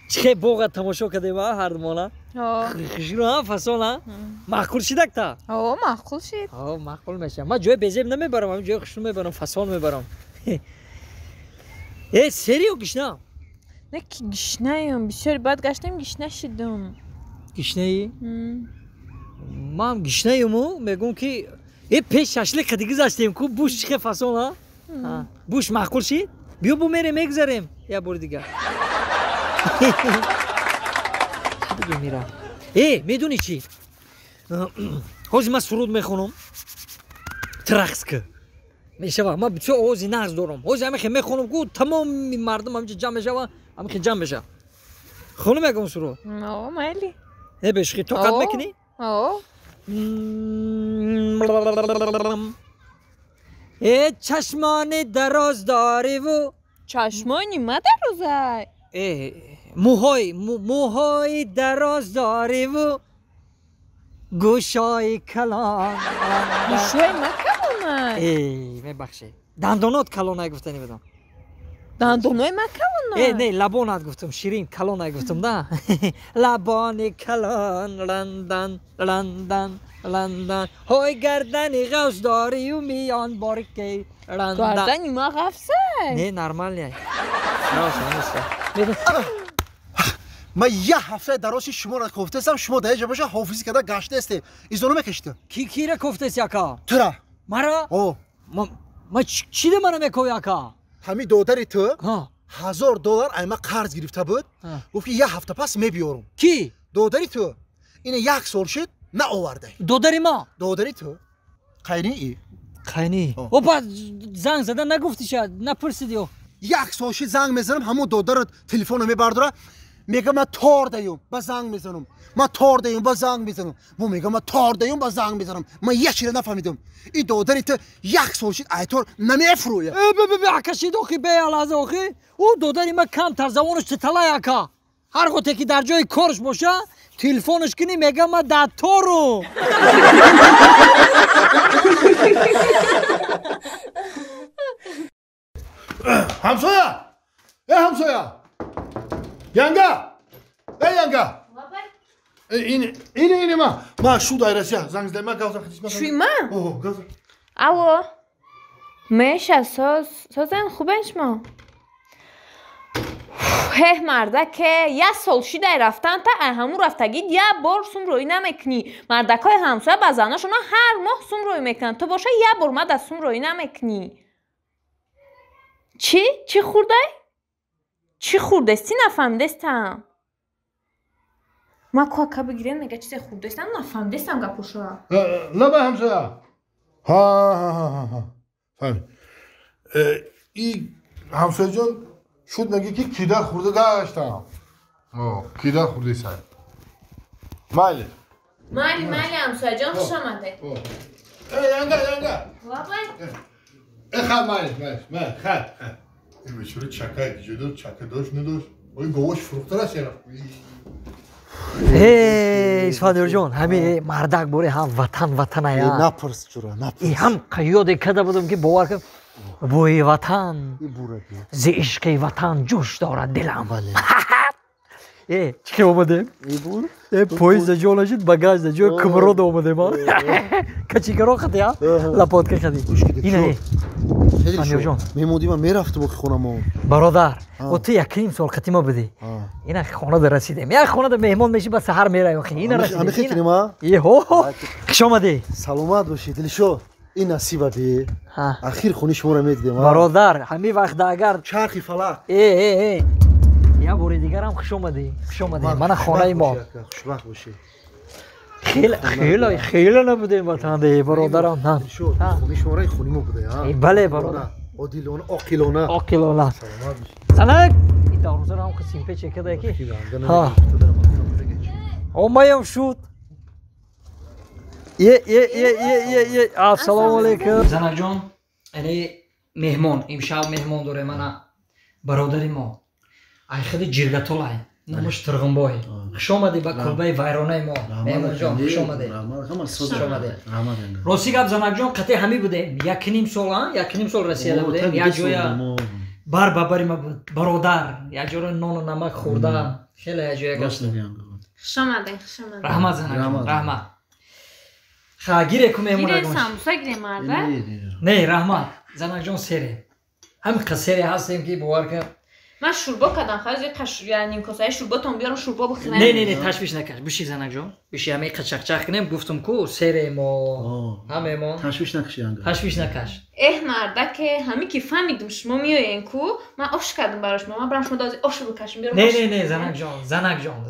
چه باغ تماشا کردی با هر دومانا خشیرو فصل معقول شدک تا معقول شد معقول میشه ما جای بزیم نمیبرم من جای خشیرو میبرم فصل میبرم سریو گشنه نه کی گشنه ام بسیار بعد گشتم گشنه شدم گشنه ای ما هم گشنه ایمو میگم که پیش ششلک دیگه زاشتیم کو بوش چه فصل بوش معقول شد بیا بو میره میگذاریم یا بار دیگه دیگه میرم میدونی چی حاجی من سرود میخونم ترقص که میشه من بچه آوازی نغز دارم حاجی همه میخونم که تمام مردم همینجا جمع بشه همه جمع بشه خونم میگم سرود مالی بشخی تو قد میکنی؟ چشمان دراز داری و چشمانی ما درازه موهای دراز داری و گوشای کلان گوشای ما کلانه میبخشی دندانات کلان نگفتنی بدم دندانای ما کلانه نه لبانات گفتم شیرین کلان نگفتم نه لبان کلان لندن لندن لندن های گردنی غوث داری و میان بارکی لندن گردنی ما غفصه نه نرمال نه من یه هفته دراسی شما را کفته سم شما در جا باشه حافظی کده گشته استه ایزونو میکشته کی را کفته یکا تو را مرا ما چی ده منو میکو یکا همین دودری تو $1000 ایما قرض گرفته بود گفت یه هفته پس میبیارم کی دودری تو این یک سال شد نه آورده دودری ما دودری تو خیلی ای خیلی او بعد زنگ زدن نگفتی شاید نپرسیدیو یک سال شد زنگ میزنم همون دودر تلفن میبرداره میگه من تار دیم با زنگ میزنم من تار دیم با زنگ میزنم و میگه من تار دیم با زنگ میزنم من یک چیز نفهمیدم این دودری تو یک سال شد ایطور نمیفرویه کشید اوخی به علاوه اوخی او دودری ما کم تر زمانش تطلع یکا هر وقتی که در جای کارش باشه تلفنش کنی میگه من در تارو همسایه همسایه یانگا یانگا این ما شو دایرسیه زنگ زدم ما گازم خدمت شوی ما الو میشه سازن خوبش ما هه مردک یه سال شده رفتن تا همون رفتگی یه بار سوم روی نمیکنی مردک های همسایه با زناشون هر ماه سوم روی میکنن تو باشه یه بار ما دستوم روی نمیکنی چی خورده؟ چی خورده استی نفهمدستم ما که بگیرم نگه چیز خوردستم نفهمدستم گپوشا نه به همسایه ها فهمی این همسایه جان شد نگه که کیده خورده داشتم کیده خورده سر مالی همسایه جان خوش آمده یانگا خب مالی خب این بچوره چکه دیگه داشت چکه داشت نداشت این گوش فروخته رست یه اسفادر جان همه مردک بوره هم وطن ایا نپرس چرا نپرس هم قیاد کده بودم که باور کنم بوی وطن ز عشق وطن جوش دارد دلم چی اومده؟ پویز جولا شد باگاج جو کمرود اومده ما کچی کرو خطی ها لپات که خدی اینه اسفادر جان میمودی من میرفت با خونم برادر و تو یکیم سال خطی ما بده اینا خونه در رسیدیم یک خونه در مهمان میشی بس هر میره اخی اینا رسیدیم همه خیلی ما خوش آمدی سلامت باشی دلشو این نصیبه دی اخیر خونی شما رو میدیدم برادر همین وقت اگر چرخی فلک یا بوری دیگر هم خوش آمدی من خانه ما خوشبخت باشی خیلی نبوده وطن دی برادرم نه خونی شما رو خونی ما بوده بله برادر عادلانه عاقلانه سلام این داروزه رو هم که سیمپه چکه ده که اومایم شد السلام علیکم زنک جان اینه مهمان امشب مهمان داره من برادری ما ای خیلی جرگتول های نمش ترغنبای خوش آمدی با کلبه ویرانه ما مهمان جان خوش آمده راستی گپ زنک جان قطعه همی بوده یک نیم سال رسیده بوده یک جای бар бабари ма буд бародар якҷоро нону намак хӯрдам хеле аҷоя гашт Xush omading, xush omading. раҳмат занаҷон раҳмат ха гире ку мемона Giren sambusa giren marda. не раҳмат занаҷон сере ҳамин қад сере ҳастем ки бовар кард Ман шурбо кардам, хозир ним косаи шурботон биёрам шурбо бихӯрам. не ташвиш накаш биши занаҷон биши ҳамин қад чақчақ кунем гуфтум ку серемо ҳамемо تشویش نکشی انگار ташвиш накаш марда ки ҳами ки фаҳмидум шумо миёен ку ман ош кардам барои шумо ман барам шумо дози ош бикашем биёрам. не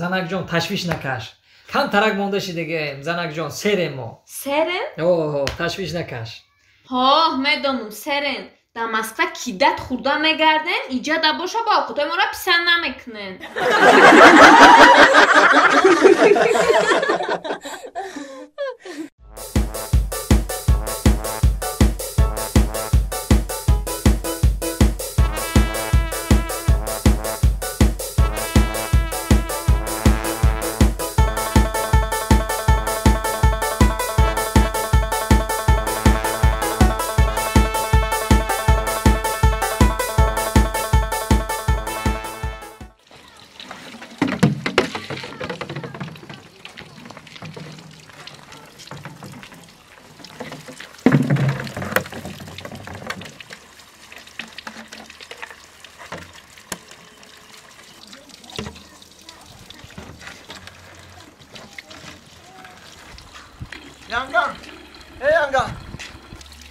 занаҷон ташвиш накаш камтарак монда шидагем занаҷон серемо Серен? оҳо ташвиш накаш ҳо медонум серен дар Москва кидат хӯрда мегарден иҷа да боша ба овқатои моро писанд намекунен. Yanga. Ey yanga.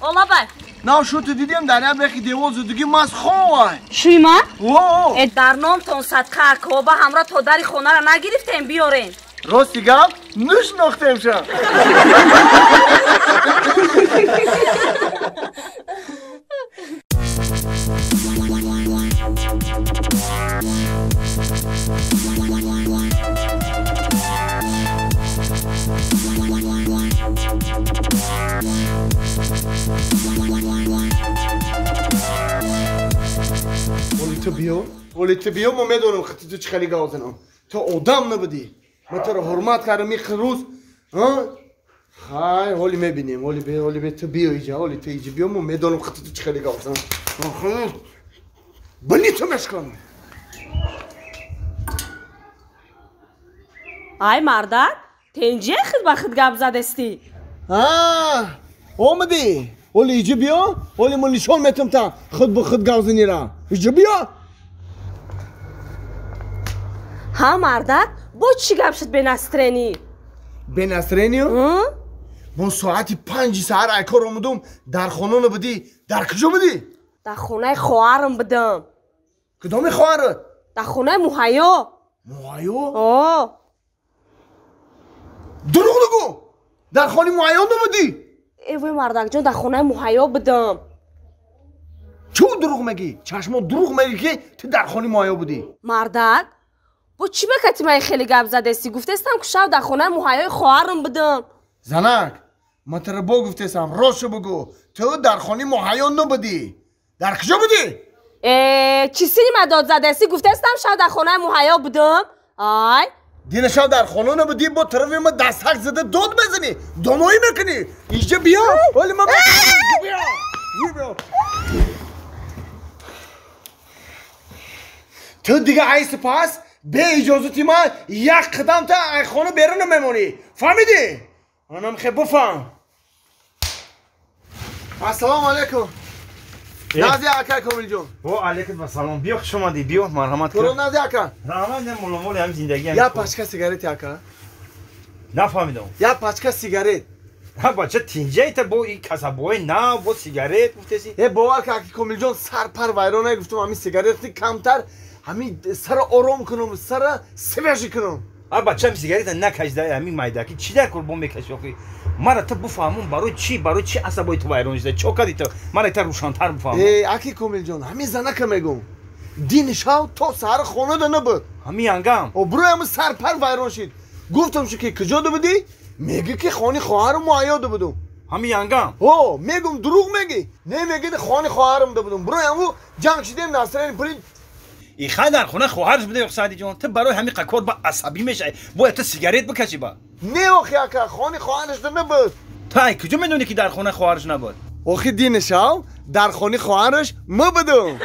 Ola bak. نه شو تو دیدیم در هم رخی دیوال زدگی ماز خواه شویما؟ اوه در نام تون صدقه کوبا همراه تا داری خونه را نگرفتیم بیارین راستی گم نوش نختیم شم ولی تو بیا ما میدونم خطی تو چه خیلی گازنم تو آدم نبودی من تو رو حرمت کردم یک روز خای ولی میبینیم ولی بیا تو بیا اینجا ولی تو اینجا بیا ما میدونم خطی تو چه خیلی گازنم بلی تو مشکن ای مردک تنجه خود با خود گب زدستی آمدی ولی اینجا بیا ولی من نشان میتم تا خود با خود گازنی را اینجا بیا ها مردک با چی گب شد به نسترینی؟ به نسترینی؟ من ساعتی 5 ساعت ایکار آمدم در خانه نبودی در کجا بودی؟ در خونه خواهرم بدم کدام خواهرت؟ در خونه محیا محیا؟ آه دروغ نگو در خانه محیا نبودی؟ ایوه مردک جان در خونه محیا بدم چه دروغ میگی؟ چشما دروغ میگی که تو در خانه محیا بودی؟ مردک با چی بکتی من خیلی گپ زدستی گفتستم که شب در خونه محیای خواهرم بدم زنک من تره با گفتستم راستشو بگو تو در خانه محیا نبودی در کجا بودی؟ چی سینی من داد زدستی گفتستم شب در خونه محیا بدم آی دین شب در خانه نبودی با طرف من دستک زده داد بزنی دمایی میکنی اینجا بیا ولی من بیا تو دیگه ای سپاس به اجازتی من یک قدم تا ای خانه بیرون نمیمونی فهمیدی؟ منم خیلی بفهم السلام علیکم نازی اکا کامل جون و علیکم السلام بیا خوش اومدی بیا مرحمت برو کن نازی اکا رحمت نه مول هم زندگی یا پاچکا سیگارت اکا نفهمیدم یا پاچکا سیگارت ها بچه تینجه تا با این کسبای نه با سیگارت گفتسی ای باور که اکی کامل جون سر پر ویرانه گفتم همین سیگارت کمتر همین سر آرام کنم سر سویش کنم ها بچه سیگارت نکشیده همین مایداکی چی در قربون میکشی آخه مرا تو بفهمون برای چی عصبای تو ویران شده چوکادی تو مرا تا روشن‌تر بفهمم ای اکی کامل جون همین زنک میگم دین شاو تو سر خانه ده نبود همین انگام و برو هم سر پر ویران شد گفتم شو که کجا ده بودی میگه که خانه خواهرم معیا ده بودم همین انگام او میگم دروغ میگی نه میگه خانه خواهرم ده بودم برو هم جنگ شدیم ناصرین پرید ای خان در خونه خواهرش بوده اقصادی جان تو برای همین قکور با عصبی میشه باید تو سیگارت بکشی با نه آخه اکا خانه خواهرش ده نبود تو ای کجا میدونی که در خونه خواهرش نبود آخه دینشاو در خانه خواهرش ما بدم